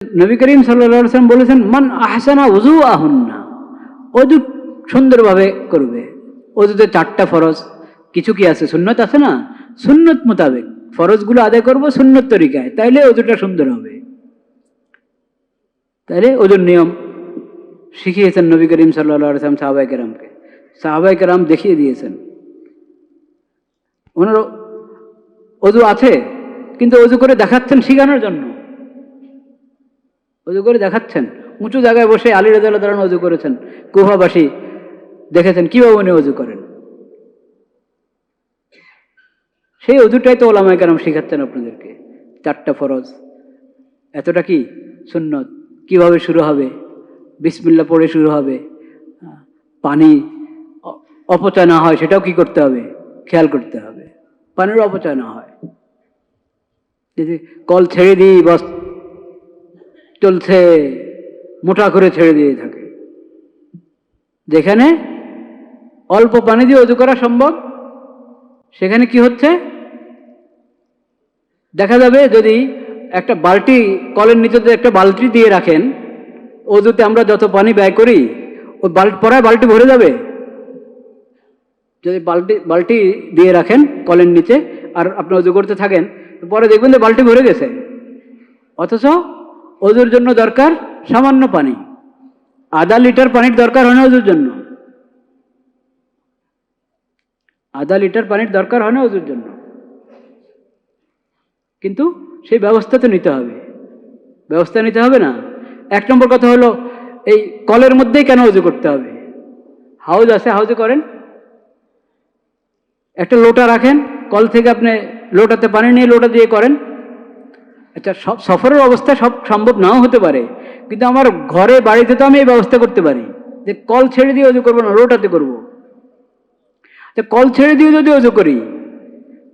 নবী করিম সাল্লাল্লাহু আলাইহি ওয়াসাল্লাম বলেছেন, মান আহসানা উযুআহুন্না, ওযু সুন্দরভাবে করবে। ওযুতে 4টা ফরজ, কিছু কি আছে সুন্নত আছে না, সুন্নত মোতাবেক ফরজগুলো আদায় করব সুন্নত তরিকায়, তাইলে ওযুটা সুন্দর হবে। তাইলে ওযুর নিয়ম শিখিয়েছেন নবী করিম সাল্লাল্লাহু আলাইহি ওয়াসাল্লাম সাহাবায়ে কেরামকে। সাহাবায়ে কেরাম দেখিয়ে দিয়েছেন। ওনার ওযু আছে, কিন্তু ওযু করে দেখাচ্ছেন শিখানোর জন্য। ওযু করে দেখাচ্ছেন, উঁচু জায়গায় বসে আলী রাদিয়াল্লাহু তাআলা ওযু করেছেন, কুফাবাসী দেখেছেন কিভাবে উনি ওযু করেন। সেই ওযুটাই তো ওলামায়ে কেরাম শিখাচ্ছেন আপনাদেরকে। 4টা ফরজ, এতটা কি সুন্নত, কিভাবে শুরু হবে, বিসমিল্লাহ পড়ে শুরু হবে, পানি অপচয় না হয় সেটাও কি করতে হবে, খেয়াল করতে হবে, পানির অপচয় না হয়। যদি কল ছেড়ে দিই বস চলছে, মোটা করে ছেড়ে দিয়ে থাকে, যেখানে অল্প পানি দিয়ে ওযু করা সম্ভব সেখানে কি হচ্ছে দেখা যাবে। যদি একটা বালতি, কলের নিচে যদি একটা বালতি দিয়ে রাখেন, ওযুতে আমরা যত পানি ব্যয় করি ওই পরায় বালতি ভরে যাবে। যদি বালতি দিয়ে রাখেন কলের নিচে আর আপনি ওযু করতে থাকেন, পরে দেখবেন যে বালতি ভরে গেছে, অথচ ওযুর জন্য দরকার সামান্য পানি। আধা লিটার পানির দরকার হয় না ওযুর জন্য, আধা লিটার পানির দরকার হয় না ওযুর জন্য। কিন্তু সেই ব্যবস্থা তো নিতে হবে, ব্যবস্থা নিতে হবে না। 1 নম্বর কথা হলো, এই কলের মধ্যেই কেন ওযু করতে হবে? হাউজ আছে, হাউজে করেন। একটা লোটা রাখেন, কল থেকে আপনি লোটাতে পানি নিয়ে লোটা দিয়ে করেন। আচ্ছা, সব সফরের অবস্থা সব সম্ভব নাও হতে পারে, কিন্তু আমার ঘরে বাড়িতে তো আমি এই ব্যবস্থা করতে পারি যে কল ছেড়ে দিয়ে ওযু করবো না, লোটাতে করবো। কল ছেড়ে দিয়ে যদি ওযু করি,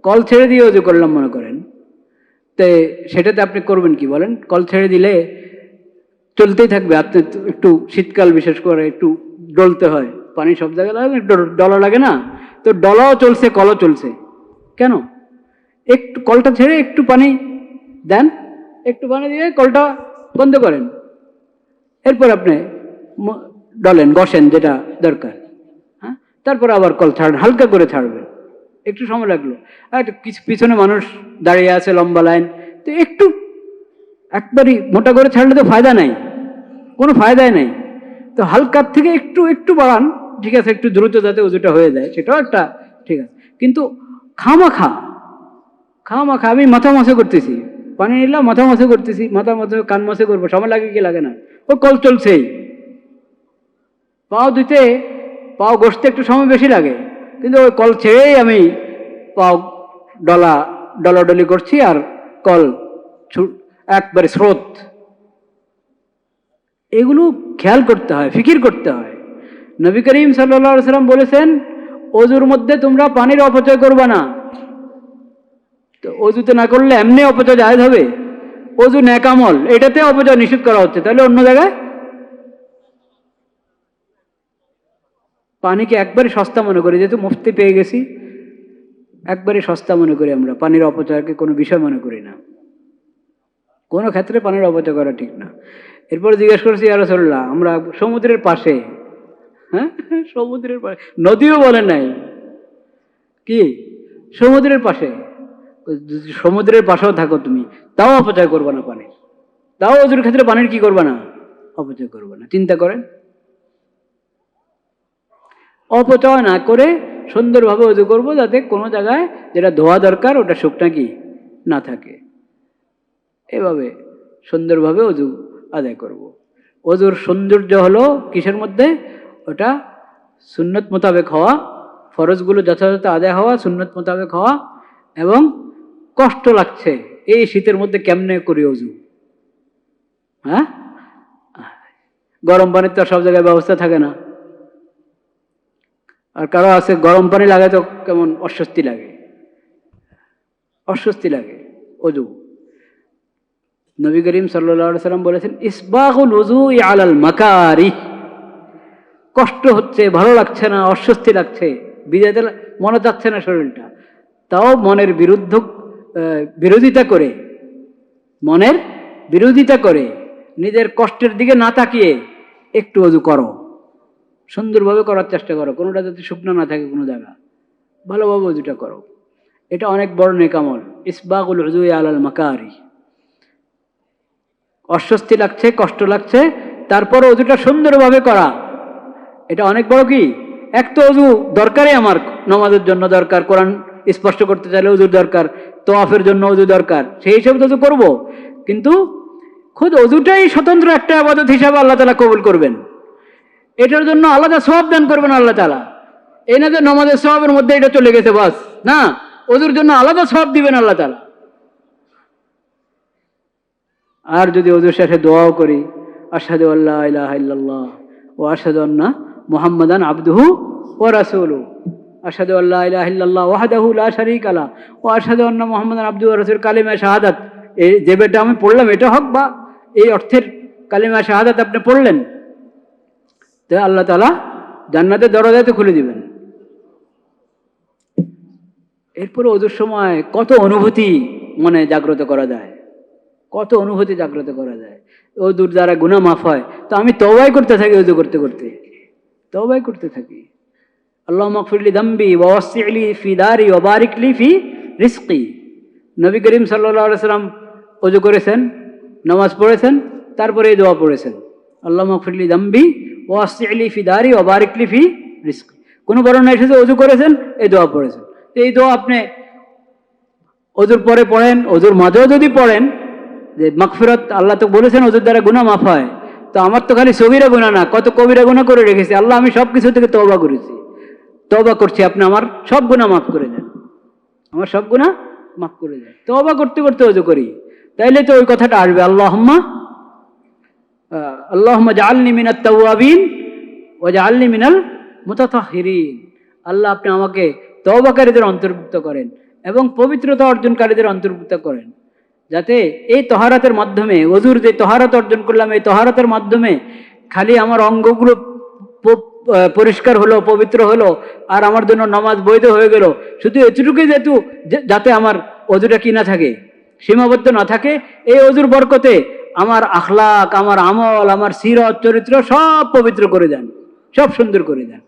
কল ছেড়ে দিয়ে ওযু করলাম মনে করেন, তো সেটাতে আপনি করবেন কি বলেন? কল ছেড়ে দিলে চলতেই থাকবে। আপনি একটু শীতকাল বিশেষ করে একটু ডলতে হয়, পানি সব জায়গায় লাগে, একটু ডলা লাগে না? তো ডলাও চলছে, কলও চলছে। কেন? একটু কলটা ছেড়ে একটু পানি দেন, একটু পানি দিয়ে কলটা বন্ধ করেন, এরপর আপনি ডলেন, ঘষেন যেটা দরকার, হ্যাঁ, তারপর আবার কল ছাড়েন, হালকা করে ছাড়বেন। একটু সময় লাগলো, আর পিছনে মানুষ দাঁড়িয়ে আছে, লম্বা লাইন, তো একটু একবারই মোটা করে ছাড়লে তো ফায়দা নাই, কোনো ফায়দাই নাই। তো হালকার থেকে একটু একটু বাড়ান, ঠিক আছে, একটু দ্রুত যাতে ওযুটা হয়ে যায় সেটাও একটা ঠিক আছে। কিন্তু খামাখা আমি মাথা মাসে করতেছি, পানি নিলাম মাথা মাসে করতেছি, মাথা মাসে কান মাসে করবো, সময় লাগে কি লাগে না? ও কল চলছেই। পাও ধুতে, পাও ঘষতে একটু সময় বেশি লাগে, কিন্তু ওই কল ছেড়েই আমি পাও ডলাডলি করছি আর কল একবারে স্রোত। এগুলো খেয়াল করতে হয়, ফিকির করতে হয়। নবী করিম সাল্লাল্লাহু আলাইহি ওয়াসাল্লাম বলেছেন, ওযুর মধ্যে তোমরা পানির অপচয় করবে না। তো ওযুতে না করলে এমনি অপচয় জায়েজ হবে? ওযু নেক আমল, এটাতে অপচয় নিষেধ করা হচ্ছে, তাহলে অন্য জায়গায় পানিকে একবারে সস্তা মনে করি, যেহেতু মুফতি পেয়ে গেছি, একবারে সস্তা মনে করি আমরা, পানির অপচয়কে কোনো বিষয় মনে করি না। কোনো ক্ষেত্রে পানির অপচয় করা ঠিক না। এরপরে জিজ্ঞেস করছি, ইয়া রাসূলুল্লাহ, আমরা সমুদ্রের পাশে, হ্যাঁ সমুদ্রের পাশে, নদীও বলে নাই, কি সমুদ্রের পাশে, সমুদ্রের পাশেও থাকো তুমি, তাও অপচয় করবে না পানি, তাও ওযুর ক্ষেত্রে পানির কি করবে না, অপচয় করবে না। চিন্তা করেন, অপচয় না করে সুন্দরভাবে ওযু করবো, যাতে কোনো জায়গায় যেটা ধোয়া দরকার ওটা শুকনা কি না থাকে। এভাবে সুন্দরভাবে ওযু আদায় করব। ওযুর সৌন্দর্য হলো কিসের মধ্যে? ওটা সুন্নত মোতাবেক হওয়া, ফরজগুলো যথাযথ আদায় হওয়া, সুন্নত মোতাবেক হওয়া, এবং কষ্ট লাগছে এই শীতের মধ্যে কেমনে করি ওযু, হ্যাঁ, গরম পানির তো সব জায়গায় ব্যবস্থা থাকে না। আর কারো আছে গরম পানি লাগে তো কেমন অস্বস্তি লাগে, অস্বস্তি লাগে ওযু। নবী করিম সাল্লাল্লাহু আলাইহি ওয়াসাল্লাম বলেছেন, ইসবাগুল উযুই আলাল মাকারিহ, কষ্ট হচ্ছে, ভালো লাগছে না, অস্বস্তি লাগছে, ভিজাতে মনে যাচ্ছে না শরীরটা, তাও মনের বিরোধিতা করে নিজের কষ্টের দিকে না তাকিয়ে একটু অজু করো, সুন্দরভাবে করার চেষ্টা করো, কোনোটা যাতে শুকনো না থাকে কোনো জায়গা, ভালোভাবে অজুটা করো। এটা অনেক বড় নেকামল, ইসবাগুল উযুই আলাল মাকারি। অস্বস্তি লাগছে, কষ্ট লাগছে, তারপর অজুটা সুন্দরভাবে করা, এটা অনেক বড় কি। এক তো অজু দরকারই, আমার নামাজের জন্য দরকার, কোরআন স্পষ্ট করতে চাইলে অজুর দরকার, তোয়াফের জন্য অজু দরকার, সেই হিসেবে তো অজু করবো। কিন্তু খুদ অজুটাই স্বতন্ত্র একটা ইবাদত হিসাবে আল্লাহ তাআলা কবুল করবেন, এটার জন্য আলাদা সওয়াব দান করবেন আল্লাহ তাআলা। এই না যে নামাজের সওয়াবের মধ্যে এটা চলে গেছে বাস, না, অজুর জন্য আলাদা সওয়াব দিবেন আল্লাহ তাআলা। আর যদি অজু শেষে দোয়াও করি, আশহাদু আল্লা ইলাহা ইল্লাল্লাহ ওয়া আশহাদু আন্না মুহাম্মাদান আবদুহু ওয়া রাসূলুহু, আশহাদু আল্লা ইলাহা ইল্লাল্লাহ ওয়াহদাহু লা শারীকা লাহু ওয়া আশহাদু আন্না মুহাম্মাদান আবদুহু ওয়া রাসূলুহু, কালিমা শাহাদাত, এই যে বেটা আমি পড়লাম এটা হোক, বা এই অর্থের কালিমা শাহাদাত আপনি পড়লেন, তো আল্লাহ তাআলা জান্নাতের দরজাতে খুলে দিবেন। এরপরে অজুর সময় কত অনুভূতি মনে জাগ্রত করা যায়, কত অনুভূতি জাগ্রত করা যায়। অজুর দ্বারা গুনাহ মাফ হয়, তো আমি তওবাই করতে থাকি, অজু করতে করতে তওবাই করতে থাকি। আল্লাহুম্মা গফিরলি যামবি ওয়া ওয়াসসি'লি ফি দারি ওয়া বারিক লি ফি রিজকি। নবী করিম সাল্লাল্লাহু আলাইহি ওয়াসাল্লাম অজু করেছেন, নামাজ পড়েছেন, তারপরে এই দোয়া পড়েছেন, আল্লাহুম্মা গফিরলি যামবি ওয়া ওয়াসসি'লি ফি দারি ওয়া বারিক লি ফি রিজকি। কোনো বর্ণনায় এসেছে অজু করেছেন, এই দোয়া পড়েছেন। এই দোয়া আপনি অজুর পরে পড়েন, অজুর মাঝেও যদি পড়েন, যে মাগফিরাত, আল্লাহ তো বলেছেন অজুর দ্বারা গুনাহ মাফ হয়, তো আমার তো খালি সগীরা গুনাহ না, কত কবিরা গুনাহ করে রেখেছি। আল্লাহ আমি সব কিছু থেকে তওবা করেছি, তওবা করছি, আপনি আমার সব গুনাহ মাফ করে দেন, আমার সব গুনাহ মাফ করে দেন। তওবা করতে করতে অজু করি, তাইলে তো ওই কথাটা আসবে, আল্লাহুম্মা জাআলনি মিনাত তাওয়াবিন ওয়া জাআলনি মিনাল মুতাতাহহিরিন। আল্লাহ আপনি আমাকে তওবাকারীদের অন্তর্ভুক্ত করেন এবং পবিত্রতা অর্জনকারীদের অন্তর্ভুক্ত করেন, যাতে এই তহারাতের মাধ্যমে, ওযুর যে তহারাত অর্জন করলাম, এই তহারাতের মাধ্যমে খালি আমার অঙ্গগুলো পরিষ্কার হলো, পবিত্র হলো, আর আমার জন্য নামাজ বৈধ হয়ে গেল, শুধু এতটুকুই, যেহেতু যাতে আমার ওযুটা কি না থাকে, সীমাবদ্ধ না থাকে। এই ওযুর বরকতে আমার আখলাক, আমার আমল, আমার সিরত, চরিত্র সব পবিত্র করে দেন, সব সুন্দর করে দেন।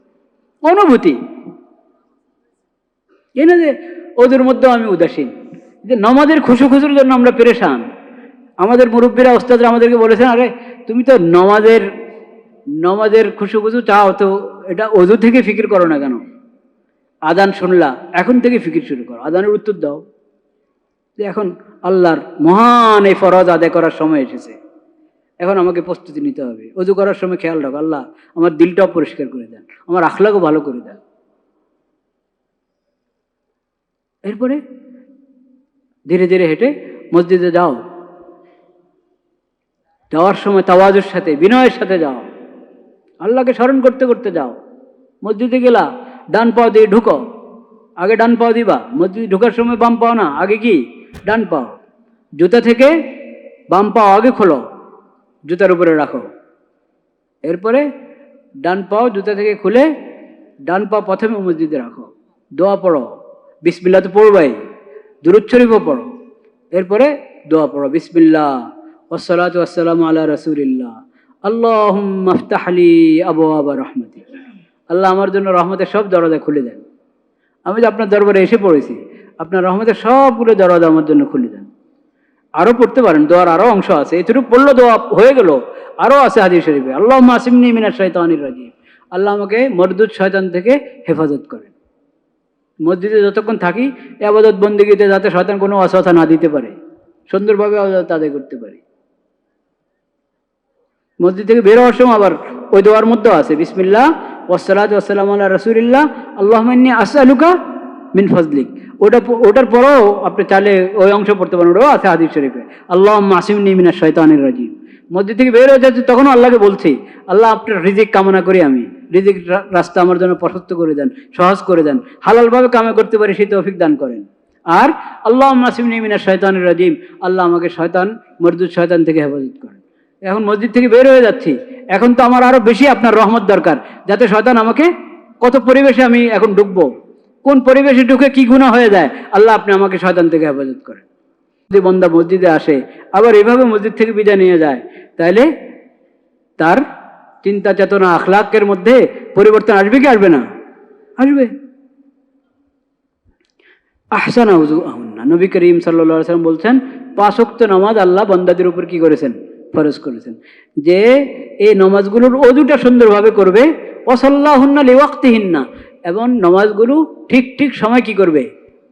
অনুভূতি এই না যে ওদের মধ্যেও আমি উদাসীন, যে নামাজের খুশুর জন্য আমরা পেরেশান। আমাদের মুরব্বীরা, ওস্তাদরা আমাদেরকে বলেছেন, আরে তুমি তো নামাজের খুশু চাও, তো এটা ওযু থেকে ফিকির করো না কেন? আযান শুনলা, এখন থেকে ফিকির শুরু করো, আযানের উত্তর দাও যে এখন আল্লাহর মহান এই ফরজ আদায় করার সময় এসেছে, এখন আমাকে প্রস্তুতি নিতে হবে। ওযু করার সময় খেয়াল রাখো, আল্লাহ আমার দিলটাও পরিষ্কার করে দেন, আমার আখলাকও ভালো করে দেন। এরপরে ধীরে ধীরে হেঁটে মসজিদে যাও, যাওয়ার সময় তাওয়াজুর সাথে, বিনয়ের সাথে যাও, আল্লাহকে স্মরণ করতে করতে যাও। মসজিদে গেলা, ডান পাও দিয়ে ঢুকো, আগে ডান পাও দিবা। মসজিদে ঢুকার সময় বাম পাও না, আগে কি ডান পাও। জুতা থেকে বাম পাও আগে খোলো, জুতার উপরে রাখো, এরপরে ডান পাও জুতা থেকে খুলে ডান পা প্রথমে মসজিদে রাখো, দোয়া পড়ো, বিসমিল্লাহ তো পড়বাই, দুরূদ শরীফও পড়ো, এরপরে দোয়া পড়ো, বিসমিল্লাহ ওয়াসসালাতু ওয়াসসালামু আলা রাসূলিল্লাহ, আল্লাহুম্মা ইফতাহ লি আবওয়াবা রাহমাতিক। আল্লাহ আমার জন্য রহমতের সব দরজা খুলে দেন। আমি যে আপনার দরবারে এসে পড়েছি, আপনার রহমতের সবগুলো দরজা আমার জন্য খুলে দেন। আরো পড়তে পারেন, দোয়ার আরো অংশ আছে, এটুকু পড়লো দোয়া হয়ে গেল, আরো আছে হাদিস শরীফে, আল্লাহুম্মা আসিমনি মিনাশ শাইতানির রাজিম, আল্লাহ আমাকে মরদুদ শয়তান থেকে হেফাজত করেন। মসজিদে যতক্ষণ থাকি, ইবাদত বন্দেগীতে যাতে শয়তান কোনো অসুবিধা না দিতে পারে, সুন্দরভাবে আদায় করতে পারি। মসজিদ থেকে বের হওয়ার সময় আবার ওই দোয়ার মধ্যে আছে, বিসমিল্লাহ ওয়াসসালাতু ওয়াসসালামু আলা রাসূলিল্লাহ, আল্লাহুম্মা ইন্নী আসআলুকা মিন ফাজলিক। ওটার পরেও আপনি চাইলে ওই অংশ পড়তে পারেন, ওটাও আছে হাদিস শরীফে, আল্লাহুম্মা আসিমনি মিনাশ শাইতানির রাজিম। মসজিদ থেকে বের হয়ে যাচ্ছে, তখনও আল্লাহকে বলছি, আল্লাহ আপনার রিজিক কামনা করি, আমি রিজিক রাস্তা আমার জন্য প্রশস্ত করে দেন, সহজ করে দেন, হালালভাবে কামনা করতে পারি সেই তৌফিক দান করেন। আর আল্লাহুম্মা আসিমনি মিনাশ শাইতানির রাজিম, আল্লাহ আমাকে শয়তান, মরদুদ শয়তান থেকে হেফাজত করেন। এখন মসজিদ থেকে বের হয়ে যাচ্ছি, এখন তো আমার আরো বেশি আপনার রহমত দরকার, যাতে শয়তান আমাকে, কত পরিবেশে আমি এখন ঢুকবো, কোন পরিবেশে ঢুকে কি গুনাহ হয়ে যায়, আল্লাহ আপনি আমাকে শয়তান থেকে হেফাজত করেন। যদি বান্দা মসজিদে আসে, আবার এভাবে মসজিদ থেকে বিদায় নিয়ে যায়, তাহলে তার চিন্তা চেতনা আখলাকের মধ্যে পরিবর্তন আসবে কি আসবে না? আসবে। আহসানা উযুআহুন্না, নবী করিম সাল্লাল্লাহু আলাইহি ওয়াসাল্লাম বলছেন 5 ওয়াক্ত নামাজ আল্লাহ বান্দাদের উপর কি করেছেন? ফরজ করেছেন। যে এই নামাজগুলোর ওযুটা সুন্দরভাবে করবে, ওয়াসাল্লাহুন্না লিওয়াক্তিহিন্না, এবং নামাজগুলো ঠিক ঠিক সময় কি করবে?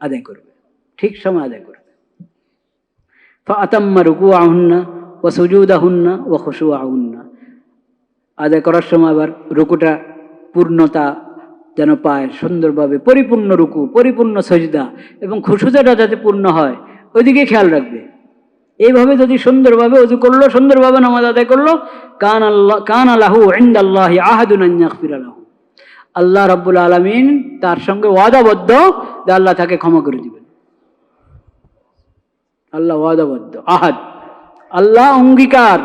আদায় করবে, ঠিক সময় আদায় করবে। ফাআতাম্মা রুকুআহুন্না ওয়া সুজুদাহুন্না ওয়া খুশুআহুন্না, আদায় করার সময় আবার রুকুটা পূর্ণতা যেন পায়, সুন্দরভাবে পরিপূর্ণ রুকু, পরিপূর্ণ সজদা এবং খুশুজাটা যাতে পূর্ণ হয় ওইদিকে খেয়াল রাখবে। এইভাবে যদি সুন্দরভাবে ওযু করলো, সুন্দরভাবে নামাজ আদায় করলো, কানা লাহু ইনদাল্লাহি আহাদুন আন ইয়াগফিরা লাহু, আল্লাহ রাব্বুল আলামিন তার সঙ্গে ওয়াদাবদ্ধ যে আল্লাহ তাকে ক্ষমা করে দিবেন। আল্লাহ ওয়াদাবদ্ধ, আহাদ, আল্লাহ অঙ্গীকার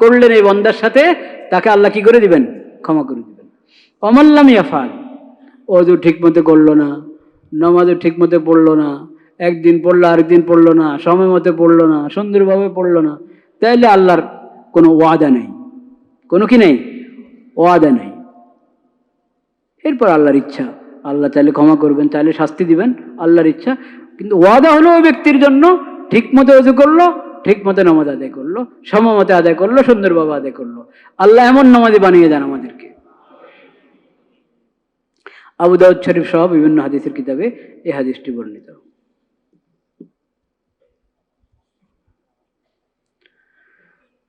করলেন এই বান্দার সাথে, তাকে আল্লাহ কি করে দিবেন? ক্ষমা করে দিবেন। অমাল্লাম ইয়াফাল, ওযু ঠিক মতো করলো না, নামাজও ঠিক মতো পড়লো না, একদিন পড়লো আরেকদিন পড়লো না, সময় মতো পড়লো না, সুন্দরভাবে পড়লো না, তাইলে আল্লাহর কোনো ওয়াদা নেই, কোনো কি নেই? ওয়াদা নেই। এরপর আল্লাহর ইচ্ছা, আল্লাহ চাইলে ক্ষমা করবেন, চাইলে শাস্তি দিবেন, আল্লাহর ইচ্ছা। কিন্তু ওয়াদা হলো ওই ব্যক্তির জন্য, ঠিক মতো ওযু করলো, ঠিক মতো নামাজ আদায় করলো, সময় মতো আদায় করলো, সুন্দরভাবে আদায় করলো। আল্লাহ এমন নামাজি বানিয়ে দেন আমাদেরকে। আবু দাউদ শরীফ সহ বিভিন্ন হাদিসের কিতাবে এই হাদিসটি বর্ণিত।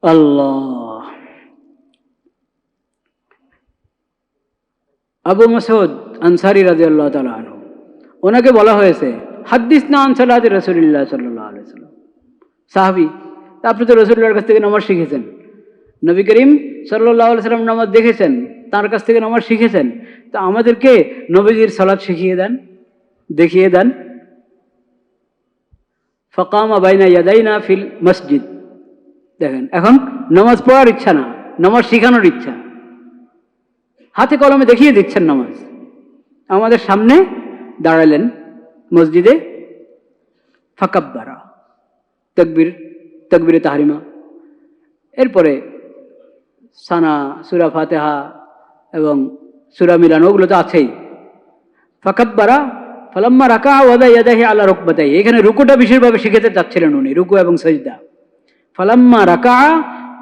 আল্লাহ। আবু মাসউদ আনসারী রাদিয়াল্লাহু তাআলা আনহু, ওনাকে বলা হয়েছে হাদিসনা আন সালাতি রাসূলিল্লাহ সাল্লাল্লাহু আলাইহি ওয়াসাল্লাম, সাহাবী, আপনি তো রাসূলুল্লাহর কাছ থেকে নামাজ শিখেছেন, নবী করিম সাল্লাল্লাহু আলাইহি ওয়াসাল্লাম নামাজ দেখেছেন, তার কাছ থেকে নামাজ শিখেছেন, তো আমাদেরকে নবীজির সালাত শিখিয়ে দেন, দেখিয়ে দেন। ফাকামা বাইনা ইয়াদাইনা ফিল মসজিদ, দেখেন এখন নামাজ পড়ার ইচ্ছা না, নামাজ শিখানোর ইচ্ছা, হাতে কলমে দেখিয়ে দিচ্ছেন নামাজ। আমাদের সামনে দাঁড়ালেন মসজিদে, ফাকাব্বারা, তাকবীর, তাকবীরে তাহরিমা, এরপরে সানা, সূরা ফাতিহা এবং সূরা মিলান, ওগুলো তো আছেই। ফাকাব্বারা ফালাম্মা রাকা ওয়াদা ইয়াদাহি আলা রুকবাতাইহি, এখানে রুকুটা বিশেষভাবে শিখাতে চাচ্ছিলেন উনি, রুকু এবং সাজদা। ফালাম্মা রাকা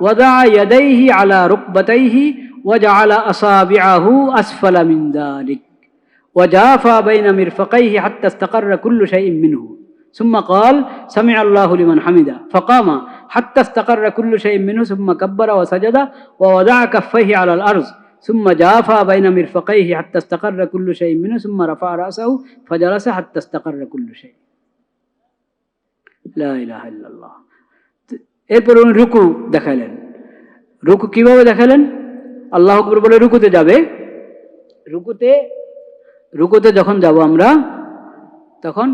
ওয়াদা ইয়াদাইহি আলা রুকবাতাইহি ওয়াজআলা আসাবিআহু আসফালা মিন যালিক ওয়াজাফা বাইনা মিরফাকাইহি হাত্তা ইসতাকাররা কুল্লু শাইইন মিনহু সুম্মা ক্বাল সামিআ আল্লাহু লিমান হামিদা ফাকামা হাত্তা ইসতাকাররা কুল্লু শাইইন মিনহু সুম্মা কাব্বারা ওয়া সাজাদা ওয়া ওয়াদাআ কাফাইহি আলাল আরজ সুম্মা জাফা বাইনা মিরফাকাইহি হাত্তা ইসতাকাররা কুল্লু শাইইন মিনহু সুম্মা রাফা রাসাহু ফাজালাসা হাত্তা ইসতাকাররা কুল্লু শাই। লা ইলাহা ইল্লাল্লাহ। এরপর উনি রুকু দেখালেন। রুকু কিভাবে দেখালেন? আল্লাহু আকবার বলে রুকুতে যাবে, রুকুতে যখন যাব আমরা, তখন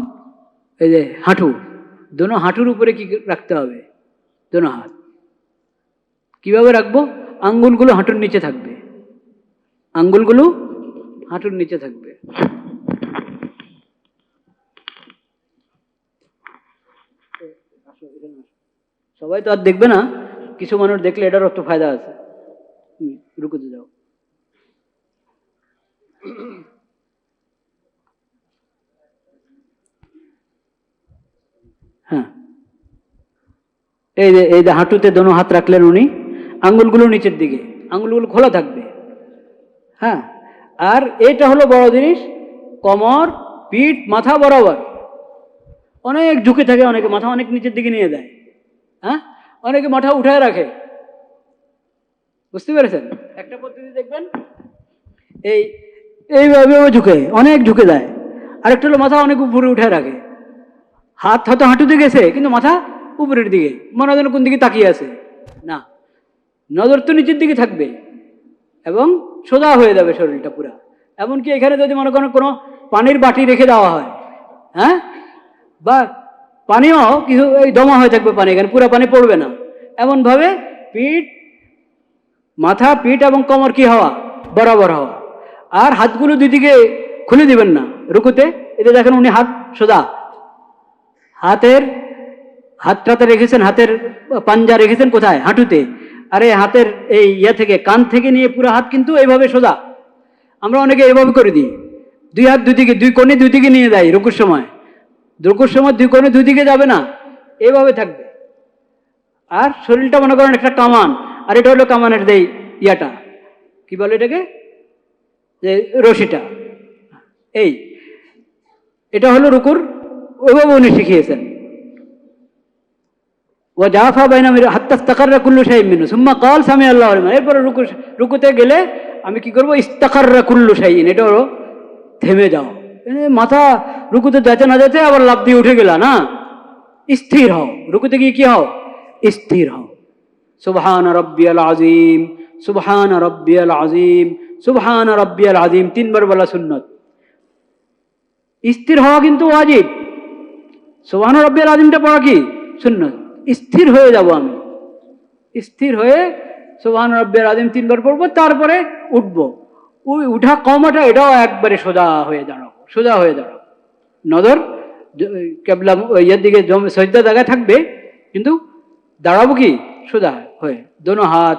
এই যে হাঁটু, দোনো হাঁটুর উপরে কি রাখতে হবে? দোনো হাত কিভাবে রাখবো? আঙ্গুলগুলো হাঁটুর নিচে থাকবে, আঙ্গুলগুলো হাঁটুর নিচে থাকবে। সবাই তো আর দেখবে না, কিছু মানুষ দেখলে এটার একটু ফায়দা আছে। রুকুতে যাও। হ্যাঁ, এই যে হাঁটুতে দোনো হাত রাখলেন উনি, আঙ্গুলগুলো নিচের দিকে, আঙ্গুলগুলো খোলা থাকবে। হ্যাঁ, আর এটা হলো বড় জিনিস, কোমর, পিঠ, মাথা বরাবর। অনেক ঝুঁকে থাকে, অনেকে মাথা অনেক নিচের দিকে নিয়ে দেয়, হ্যাঁ, অনেকে মাথা উঠায় রাখে। বুঝতে পেরেছেন? একটা পদ্ধতি দেখবেন, এইভাবে ঝুঁকে, অনেক ঝুঁকে দেয়। আরেকটা হলো মাথা অনেক উপরে উঠে রাখে, হাত হয়তো হাঁটুতে গেছে কিন্তু মাথা উপরের দিকে, মনে হয় কোন দিকে তাকিয়ে আছে। না, নজর তো নিচের দিকে থাকবে এবং সোজা হয়ে যাবে শরীরটা পুরা। এমনকি এখানে যদি মনে করেন কোনো পানির বাটি রেখে দেওয়া হয়, হ্যাঁ, বা পানিও কিছু এই জমা হয়ে থাকবে পানি, এখানে পুরো পানি পড়বে না, এমনভাবে পিঠ, মাথা, পিঠ এবং কোমর কি হওয়া? বরাবর হওয়া। আর হাতগুলো দুদিকে খুলে দিবেন না রুকুতে। এতে দেখেন উনি হাত সোজা, হাতটাতে রেখেছেন, হাতের পাঞ্জা রেখেছেন কোথায়? হাঁটুতে। আরে হাতের এই থেকে কান থেকে নিয়ে পুরো হাত কিন্তু এইভাবে সোজা। আমরা অনেকে এইভাবে করে দিই, দুই হাত দুই দিকে, দুই কোণে দুই দিকে নিয়ে দেয় রুকুর সময়। রুকুর সময় দুই কোণে দুই দিকে যাবে না, এইভাবে থাকবে। আর শরীরটা মনে করেন একটা কামান, আর এটা হলো কামানের দেই ইয়াটা, কি বলে এটাকে, যে রশিটা, এই এটা হলো রুকুর, ওইভাবে উনি শিখিয়েছেন। ও জাফা বাইনা হাত্তা ইস্তাকাররা কুল্লু শাইইন মিনহু সুম্মা ক্বাল সামি আল্লাহু লিমান। এরপরে রুকুতে গেলে আমি কি করব, ইস্তাকাররা কুল্লু শাইইন, এটা হলো থেমে যাও। মাথা রুকুতে যাতে না যাতে আবার লাফ দিয়ে উঠে গেলা না, স্থির হও। রুকুতে গিয়ে কি হও, স্থির হও। সুবহান রাব্বিয়াল আযীম, সুবহান রাব্বিয়াল আযীম, সুবহান রাব্বিয়াল আযীম, তিনবার বলা সুন্নত। স্থির হওয়া কিন্তু ওয়াজিব, সুবহান রাব্বিয়াল আযীমটা পড়া কি সুন্নত। স্থির হয়ে যাব আমি, স্থির হয়ে সুবহান রাব্বিয়াল আযীম তিনবার পড়বো, তারপরে উঠবো। ওই উঠা কমাটা এটাও একবারে সোজা হয়ে দাঁড়াবো, সোজা হয়ে দাঁড়াবো। নজর কেবলা ইয়ের দিকে, সজদা জায়গায় থাকবে, কিন্তু দাঁড়াবো কি সোজা হয়ে, দোনো হাত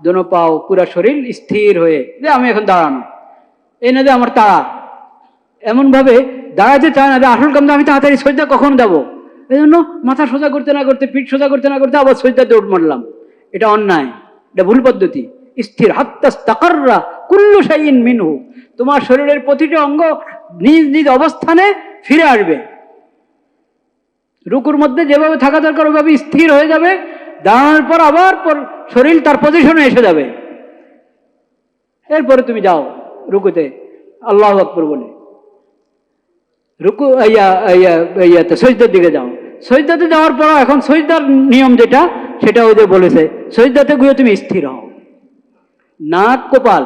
দোনো পাও পুরা শরীর স্থির হয়ে, যে আমি এখন দাঁড়ানো, এই না যে আমার তাড়া, এমনভাবে দাঁড়াতে চায় না যে আসল কাম আমি তাড়াতাড়ি সজদা কখন যাবো, এই জন্য মাথা সোজা করতে না করতে, পিঠ সোজা করতে না করতে আবার সজদাতে উঠ মারলাম। এটা অন্যায়, এটা ভুল পদ্ধতি। স্থির, হাত্তা ইস্তাকাররা কুল্লু শাইইন মিনহু, তোমার শরীরের প্রতিটা অঙ্গ নিজ নিজ অবস্থানে ফিরে আসবে। রুকুর মধ্যে যেভাবে থাকা দরকার ওইভাবে স্থির হয়ে যাবে, দাঁড়ানোর পর আবার শরীর তার পজিশনে এসে যাবে। এরপরে তুমি যাও রুকুতে আল্লাহু আকবার বলে, রুকু ইয়াতে সজদার দিকে যাও। সজদাতে যাওয়ার পর এখন সজদার নিয়ম যেটা, সেটা ওদের বলেছে, সজদাতে গিয়ে তুমি স্থির হও। নাক কপাল,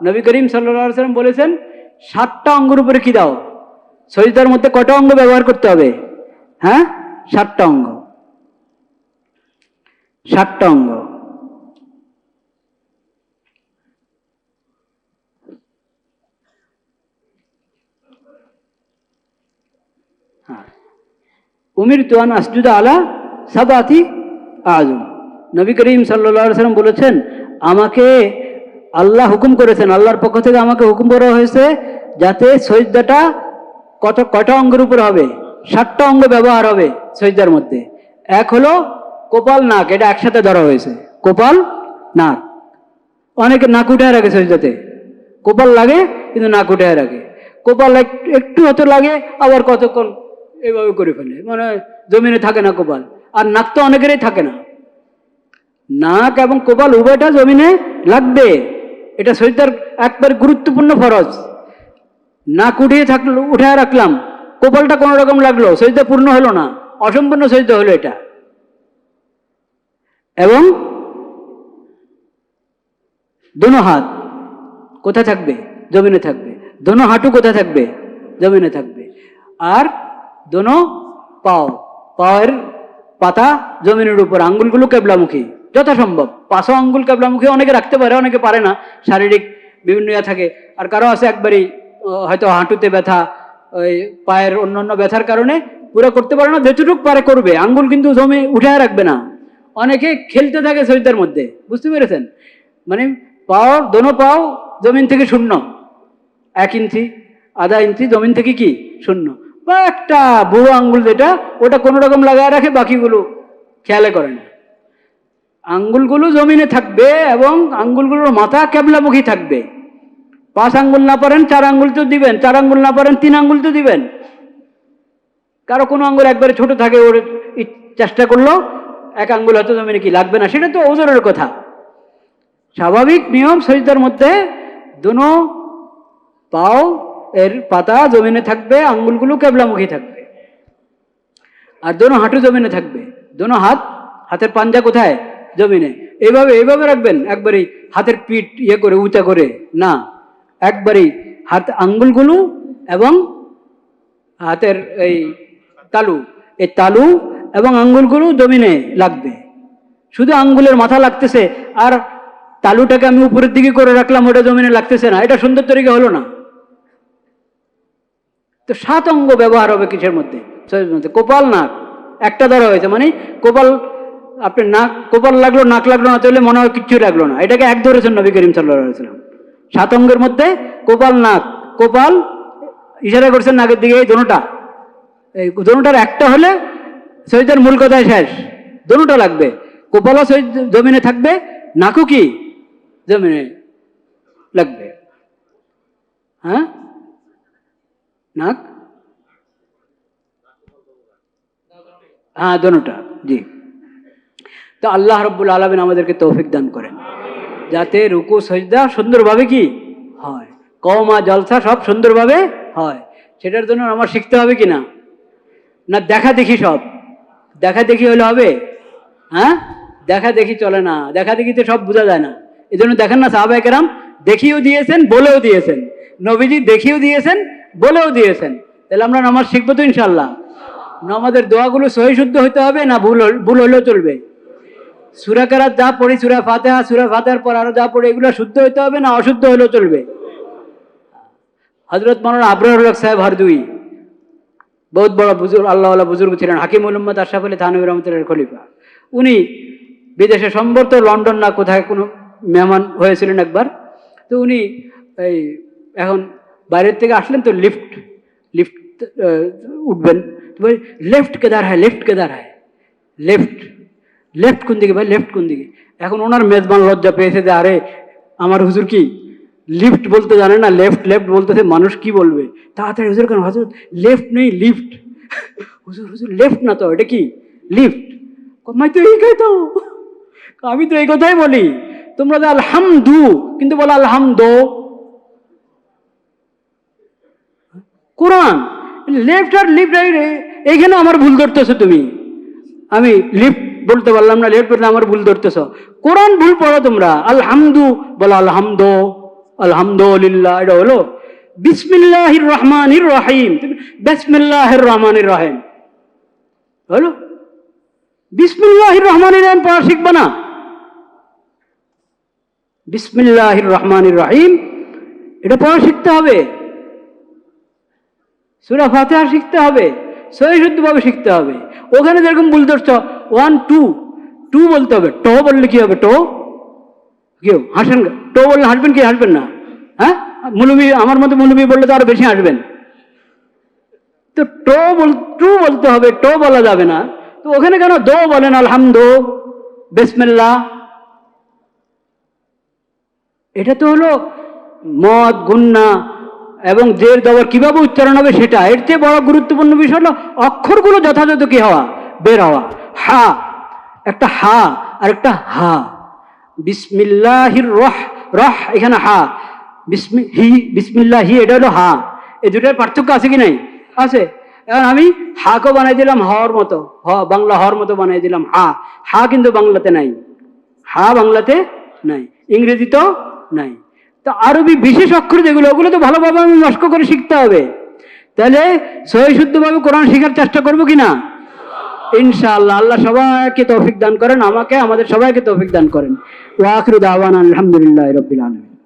নবী করিম সাল্লাল্লাহু আলাইহি ওয়াসাল্লাম বলেছেন 7টা অঙ্গের উপরে কি দাও, সজদার মধ্যে কটা অঙ্গ ব্যবহার করতে হবে, হ্যাঁ 7টা অঙ্গ, 7টা অঙ্গ। উমিরতু আন আসজুদা আলা সাবাতি আযম, নবী করিম সাল্লাল্লাহু আলাইহি ওয়াসাল্লাম বলেছেন, আমাকে আল্লাহ হুকুম করেছেন, আল্লাহর পক্ষ থেকে আমাকে হুকুম করা হয়েছে যাতে সজদাটা কটা অঙ্গের উপর হবে, 7টা অঙ্গ ব্যবহার হবে সজদার মধ্যে। এক হলো কপাল নাক, এটা একসাথে ধরা হয়েছে, কপাল নাক। অনেকে নাক উঠায় রাখে সজদাতে, কপাল লাগে কিন্তু নাক উঠায় রাখে। কপাল একটু হয়তো লাগে, আবার কতক্ষণ এভাবে করে ফেলে, মানে জমিনে থাকে না কপাল। আর নাক তো অনেকেরই থাকে না, নাক এবং কপাল উভয়টা জমিনে লাগবে, এটা সজদার একবার গুরুত্বপূর্ণ ফরজ। নাক উঠায় রাখলাম, কপালটা কোনো রকম লাগলো, সজদা পূর্ণ হলো না, অসম্পূর্ণ সজদা হলো এটা। এবং দোনো হাত কোথায় থাকবে, জমিনে থাকবে। দোনো হাঁটু কোথায় থাকবে, জমিনে থাকবে। আর দোনো পায়ের পাতা জমিনের উপর, আঙ্গুলগুলো কেবলামুখী যথাসম্ভব। 5 আঙ্গুল কেবলামুখী, অনেকে রাখতে পারে অনেকে পারে না, শারীরিক বিভিন্ন ইয়া থাকে। আর কারো আছে একবারই হয়তো হাঁটুতে ব্যথা, ওই পায়ের অন্যান্য ব্যথার কারণে পুরো করতে পারে না, যেটুকু পারে করবে, আঙ্গুল কিন্তু জমি উঠায় রাখবে না। অনেকে খেলতে থাকে সজদার মধ্যে, বুঝতে পেরেছেন, মানে দোনো পাও জমিন থেকে শূন্য, 1 ইঞ্চি আধা ইঞ্চি জমিন থেকে কি শূন্য, বা একটা বুড়ো আঙ্গুল যেটা, ওটা কোনো রকম লাগায় রাখে, বাকিগুলো খেয়ালে করে না। আঙ্গুলগুলো জমিনে থাকবে এবং আঙ্গুলগুলোর মাথা কেবলামুখী থাকবে। 5 আঙ্গুল না পারেন 4 আঙ্গুল তো দিবেন, 4 আঙ্গুল না পারেন 3 আঙ্গুল তো দিবেন। কারো কোনো আঙ্গুল একবারে ছোট থাকে, ওর চেষ্টা করলো 1 আঙ্গুল হয়তো জমিনে কি লাগবে না, সেটা তো ওজনের কথা। স্বাভাবিক নিয়ম, সজদার মধ্যে দোনো পাও এর পাতা জমিনে থাকবে, আঙ্গুলগুলো কেবলামুখী থাকবে, আর দোনো হাঁটু জমিনে থাকবে। দোনো হাতের পাঞ্জা কোথায়, জমিনে। এইভাবে রাখবেন, একবারই হাতের পিঠ করে উঁচা করে না, একবারই হাত আঙ্গুলগুলো এবং হাতের এই তালু এবং আঙ্গুলগুলো জমিনে লাগবে। শুধু আঙ্গুলের মাথা লাগতেছে আর তালুটাকে আমি উপরের দিকে করে রাখলাম, ওটা জমিনে লাগতেছে না, এটা সুন্দর তরিকা হলো না। তো 7 অঙ্গ ব্যবহার হবে কিসের মধ্যে, কপাল নাক একটা ধরা হয়েছে, মানে কপাল আপনার নাক কপাল লাগলো, নাক লাগলো না, তাহলে মনে হয় কিচ্ছুই লাগলো না। এটাকে এক ধরেছেন নবী করিম সাল্লাল্লাহু আলাইহি ওয়াসাল্লাম। 7 অঙ্গের মধ্যে কপাল, নাক, কপাল ইশারা করছেন নাকের দিকে, এই দোনোটা, এই দোনোটার একটা হলে সৈয়দের মূল কথায় শেষ। দোনোটা লাগবে, কপালও জমিনে থাকবে, নাকও কি জমিনে লাগবে। হ্যাঁ, নাক, হ্যাঁ দোনোটা, জি। তো আল্লাহ রাব্বুল আলামিন আমাদেরকে তৌফিক দান করেন যাতে রুকু সজদা সুন্দরভাবে কি হয়, কওমা জলসা সব সুন্দরভাবে হয়। সেটার জন্য আমার শিখতে হবে কি না? না দেখা দেখি, সব দেখা দেখি হলে হবে? হ্যাঁ, দেখা দেখি চলে না, দেখা দেখিতে সব বোঝা যায় না। এই জন্য দেখেন না, সাহাবায়ে কেরাম দেখিয়েও দিয়েছেন, বলেও দিয়েছেন। নবীজি দেখিয়েও দিয়েছেন, বলেও দিয়েছেন। তাহলে আমরা নামাজ শিখবো তো ইনশাল্লাহ। নামাজের দোয়াগুলো সহি শুদ্ধ হইতে হবে না ভুল হলেও চলবে? সূরা কেরাত যা পড়ি, সূরা ফাতিহা, সূরা ফাতিহার পর আরো যা পড়ি, এগুলো শুদ্ধ হইতে হবে না অশুদ্ধ হলেও চলবে? হযরত মাওলানা আবরারুল হক সাহেব হারদুই বহুত বড় বুজুর্গ, আল্লাহওয়ালা বুজুর্গ ছিলেন, হাকিমুল উম্মত আশরাফ আলী থানভী রহমাতুল্লাহির খলিফা। উনি বিদেশে সম্ভবত লন্ডন না কোথায় কোনো মেহমান হয়েছিলেন একবার। তো উনি এই এখন বাইরের থেকে আসলেন, তো লিফট উঠবেন, লেফট কেদার হয়, লেফট কেদার হয়, লেফট কোন দিকে ভাই, লেফট কোন দিকে? এখন ওনার মেজবান লজ্জা পেয়েছে যে আরে আমার হুজুর কি লিফট বলতে জানে না, লেফট লেফট বলতেছে, মানুষ কি বলবে। তাড়াতাড়ি হুজুর কেন, হুজুর লেফট নেই, লিফট। হুজুর লেফট না তো, এটা কি লিফট? মাই তো এই তো, আমি তো এই কথাই বলি, তোমরা তো আলহামদু কিন্তু বলো আলহামদো। কোরআন লেফট আর লিফট, এইখানে আমার ভুল ধরতেছো তুমি। আমি লিফট বলতে পারলাম না, লেফট বলতে আমার ভুল ধরতেছ। কোরআন ভুল পড়ো তোমরা, আলহামদু বলো আলহামদো, আলহামদুলিল্লাহ। এটা হলো বিসমিল্লাহির রহমানির রহিম, তুমি বিসমিল্লাহির রহমানির রহিম হলো। বিসমিল্লাহির রহমানির রহিম পড়া শিখবে না? বিসমিল্লাহির রহমানির রহিম এটা পড়া শিখতে হবে। সূরা ফাতিহা শিখতে হবে, সহি শুদ্ধভাবে শিখতে হবে। ওখানে যেরকম ভুল ধরছ 1 2 বলতে হবে। টো বললে কি হবে? টো কেউ হাসেন, টো বললে হাসবেন কি হাসবেন না? হ্যাঁ, মুলবি আমার মতো মুলবি বললে তো আরো বেশি হাসবেন। তো টু বলতে হবে, টো বলা যাবে না। তো ওখানে কেন দো বলেন? আলহামদু, বিসমিল্লাহ। এটা তো হলো মদ, গুন্না এবং জের জবর কিভাবে উচ্চারণ হবে সেটা। এর চেয়ে বড় গুরুত্বপূর্ণ বিষয় হলো অক্ষরগুলো যথাযথ কি হওয়া, বের হওয়া। হা একটা, হা আর একটা হা। বিসমিল্লাহির রহ এখানে হা, বিসমিল্লাহি এটা হলো হা। এই দুটার পার্থক্য আছে কি নাই? আছে। এখন আমি হাকে বানাই দিলাম হওয়ার মতো, বাংলা হওয়ার মতো বানাই দিলাম হা কিন্তু বাংলাতে নাই, হা বাংলাতে নাই, ইংরেজিতেও নাই। তো আরবি বিশেষ অক্ষর যেগুলো, ওগুলো তো ভালোভাবে আমি মস্ক করে শিখতে হবে। তাহলে সহি শুদ্ধভাবে কোরআন শেখার চেষ্টা করবো কিনা? ইনশাআল্লাহ। আল্লাহ সবাইকে তৌফিক দান করেন, আমাকে, আমাদের সবাইকে তৌফিক দান করেন। ওয়া আখিরু দাওয়ানা আলহামদুলিল্লাহি রাব্বিল আলামিন।